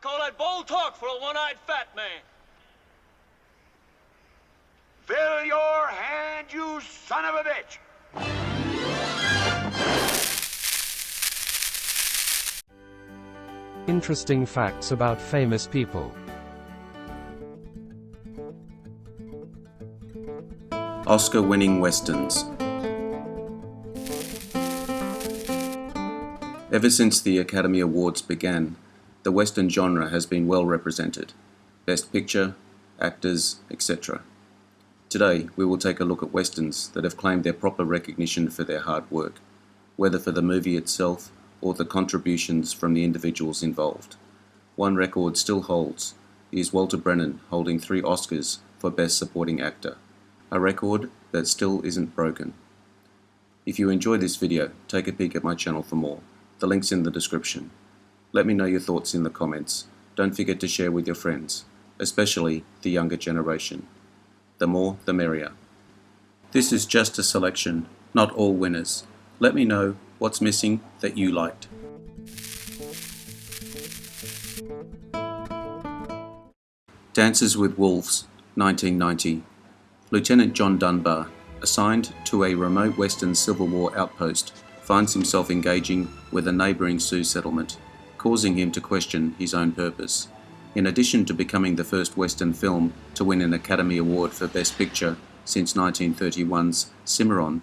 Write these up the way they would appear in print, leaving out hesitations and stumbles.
call that bold talk for a one-eyed fat man. Fill your hand, you son of a bitch! Interesting facts about famous people. Oscar-winning westerns. Ever since the Academy Awards began, the western genre has been well represented. Best Picture, actors, etc. Today, we will take a look at westerns that have claimed their proper recognition for their hard work, whether for the movie itself or the contributions from the individuals involved. One record still holds is Walter Brennan holding 3 Oscars for Best Supporting Actor, a record that still isn't broken. If you enjoyed this video, take a peek at my channel for more. The link's in the description. Let me know your thoughts in the comments. Don't forget to share with your friends, especially the younger generation. The more, the merrier. This is just a selection, not all winners. Let me know what's missing that you liked. Dances with Wolves, 1990. Lieutenant John Dunbar, assigned to a remote Western Civil War outpost, finds himself engaging with a neighbouring Sioux settlement, causing him to question his own purpose. In addition to becoming the first Western film to win an Academy Award for Best Picture since 1931's Cimarron,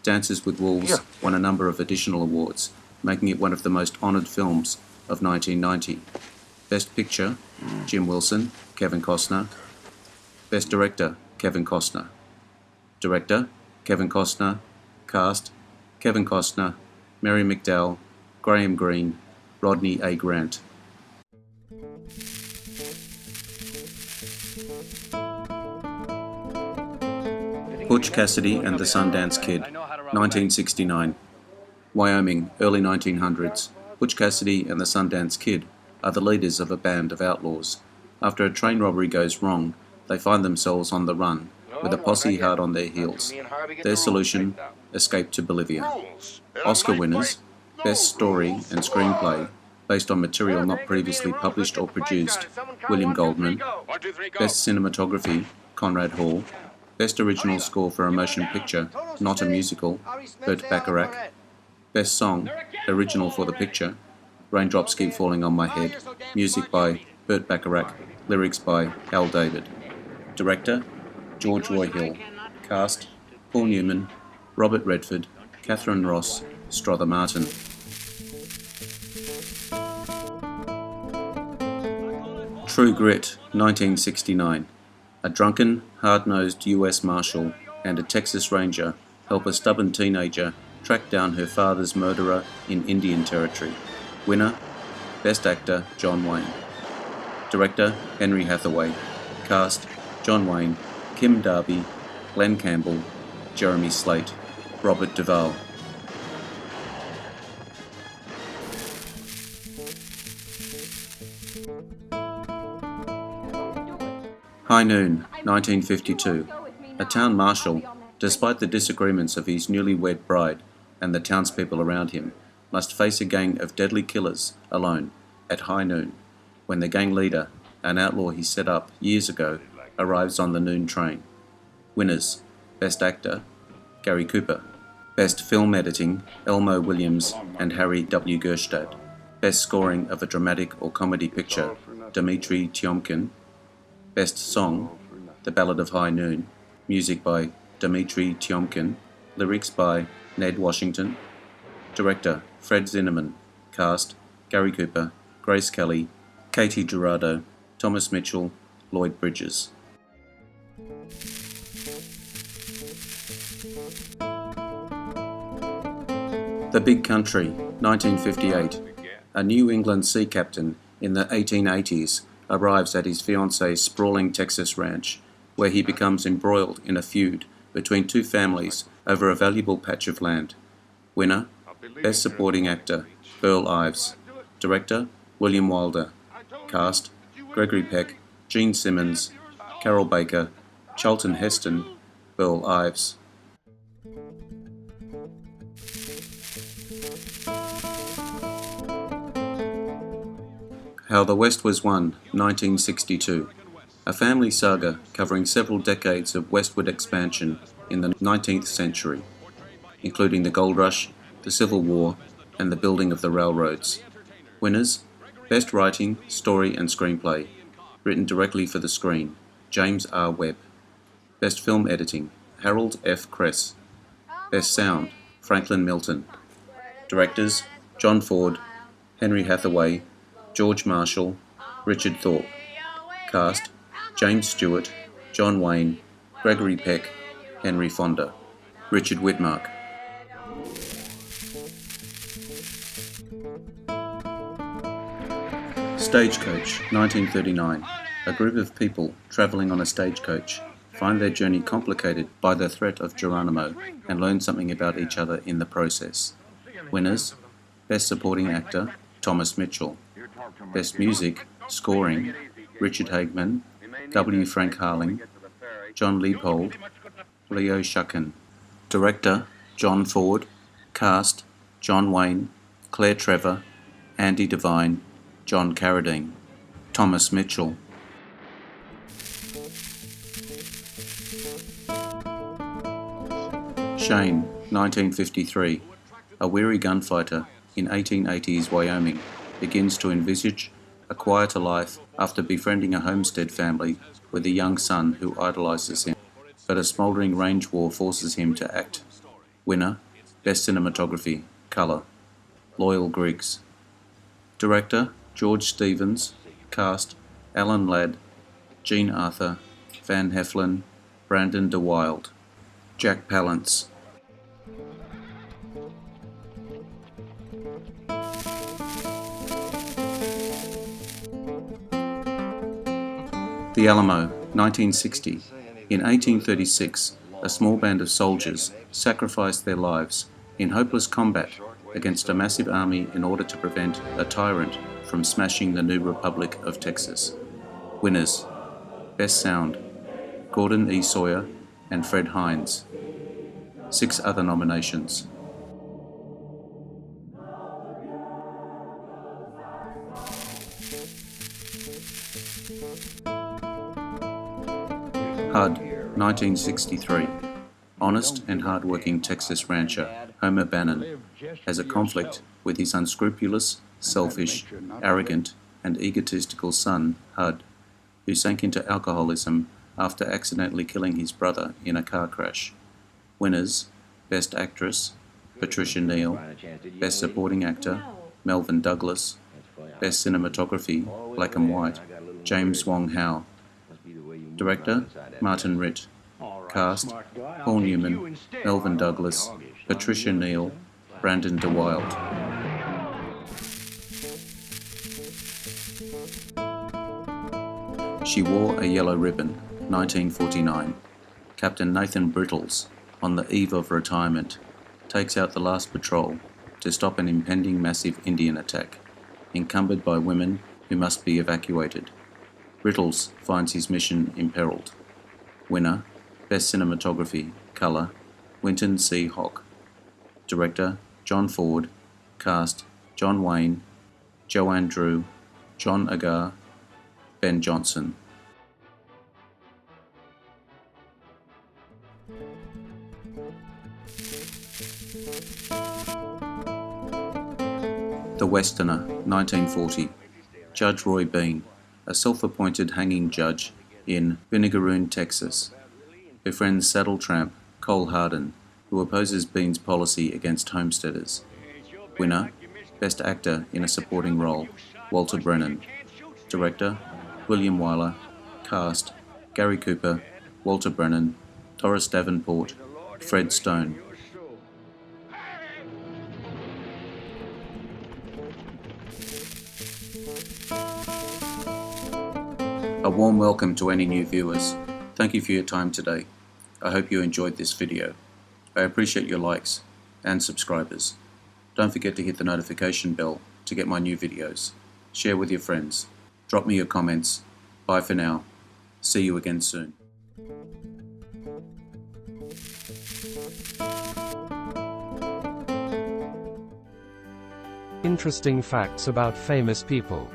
Dances with Wolves won a number of additional awards, making it one of the most honoured films of 1990. Best Picture, Jim Wilson, Kevin Costner. Best Director, Kevin Costner. Director, Kevin Costner. Cast, Kevin Costner, Mary McDowell, Graham Greene, Rodney A. Grant. Butch Cassidy and the Sundance Kid, 1969. Wyoming, early 1900s. Butch Cassidy and the Sundance Kid are the leaders of a band of outlaws. After a train robbery goes wrong, they find themselves on the run, with a posse hard on their heels. Their solution, escape to Bolivia. Oscar winners, Best Story and Screenplay, based on material not previously published or produced, William Goldman. Best Cinematography, Conrad Hall. Best Original Score for a Motion Picture, not a Musical, Burt Bacharach. Best Song, Original for the Picture, Raindrops Keep Falling on My Head, music by Burt Bacharach, lyrics by Al David. Director, George Roy Hill. Cast, Paul Newman, Robert Redford, Catherine Ross, Strother Martin. True Grit, 1969. A drunken, hard-nosed US Marshal and a Texas Ranger help a stubborn teenager track down her father's murderer in Indian Territory. Winner, Best Actor, John Wayne. Director, Henry Hathaway. Cast, John Wayne, Kim Darby, Glenn Campbell, Jeremy Slate, Robert Duvall. High Noon, 1952. A town marshal, despite the disagreements of his newlywed bride and the townspeople around him, must face a gang of deadly killers alone at high noon, when the gang leader, an outlaw he set up years ago, arrives on the noon train. Winners, Best Actor, Gary Cooper. Best Film Editing, Elmo Williams and Harry W. Gerstad. Best Scoring of a Dramatic or Comedy Picture, Dmitri Tiomkin. Best Song, The Ballad of High Noon, music by Dmitri Tiomkin, lyrics by Ned Washington. Director, Fred Zinnemann. Cast, Gary Cooper, Grace Kelly, Katie Jurado, Thomas Mitchell, Lloyd Bridges. The Big Country, 1958. A New England sea captain in the 1880s arrives at his fiancee's sprawling Texas ranch, where he becomes embroiled in a feud between two families over a valuable patch of land. Winner, Best Supporting Actor, Earl Ives. Director, William Wilder. Cast, Gregory Peck, Gene Simmons, Carol Baker, Charlton Heston, Earl Ives. How the West Was Won, 1962. A family saga covering several decades of westward expansion in the 19th century, including the Gold Rush, the Civil War, and the building of the railroads. Winners: Best Writing, Story and Screenplay, written directly for the screen, James R. Webb. Best Film Editing, Harold F. Kress. Best Sound, Franklin Milton. Directors: John Ford, Henry Hathaway, George Marshall, Richard Thorpe. Cast: James Stewart, John Wayne, Gregory Peck, Henry Fonda. Richard Whitmark. Stagecoach, 1939. A group of people travelling on a stagecoach find their journey complicated by the threat of Geronimo and learn something about each other in the process. Winners: Best Supporting Actor, Thomas Mitchell. Best Music, Scoring, Richard Hagman, W. Frank Harling, John Leopold, Leo Shucken. Director, John Ford. Cast: John Wayne, Claire Trevor, Andy Devine, John Carradine. Thomas Mitchell. Shane, 1953. A weary gunfighter in 1880s Wyoming begins to envisage a quieter life after befriending a homestead family with a young son who idolizes him, but a smouldering range war forces him to act. Winner: Best Cinematography, Color, Loyal Greeks. Director: George Stevens. Cast: Alan Ladd, Jean Arthur, Van Heflin, Brandon DeWilde. Jack Palance. The Alamo, 1960. In 1836, a small band of soldiers sacrificed their lives in hopeless combat against a massive army in order to prevent a tyrant from smashing the new Republic of Texas. Winners: Best Sound, Gordon E. Sawyer and Fred Hines. 6 other nominations. HUD, 1963. Honest and hard-working Texas rancher Homer Bannon has a conflict with his unscrupulous, selfish, arrogant, and egotistical son, Hud, who sank into alcoholism after accidentally killing his brother in a car crash. Winners: Best Actress, Patricia Neal. Best Supporting Actor, Melvin Douglas. Best Cinematography, Black and White, James Wong Howe. Director: Martin Ritt. Cast: Paul Newman, Melvin Douglas, Patricia Neal, Brandon DeWilde. She Wore a Yellow Ribbon, 1949. Captain Nathan Brittles, on the eve of retirement, takes out the last patrol to stop an impending massive Indian attack, encumbered by women who must be evacuated. Brittles finds his mission imperiled. Winner: Best Cinematography, Color, Winton C. Hock. Director: John Ford. Cast: John Wayne, Joanne Drew, John Agar, Ben Johnson. The Westerner, 1940. Judge Roy Bean, a self-appointed hanging judge in Vinegaroon, Texas, befriends saddle tramp Cole Hardin, who opposes Bean's policy against homesteaders. Winner: Best Actor in a Supporting Role, Walter Brennan. Director: William Wyler. Cast: Gary Cooper, Walter Brennan, Doris Davenport, Fred Stone. A warm welcome to any new viewers. Thank you for your time today. I hope you enjoyed this video. I appreciate your likes and subscribers. Don't forget to hit the notification bell to get my new videos. Share with your friends. Drop me your comments. Bye for now. See you again soon. Interesting facts about famous people.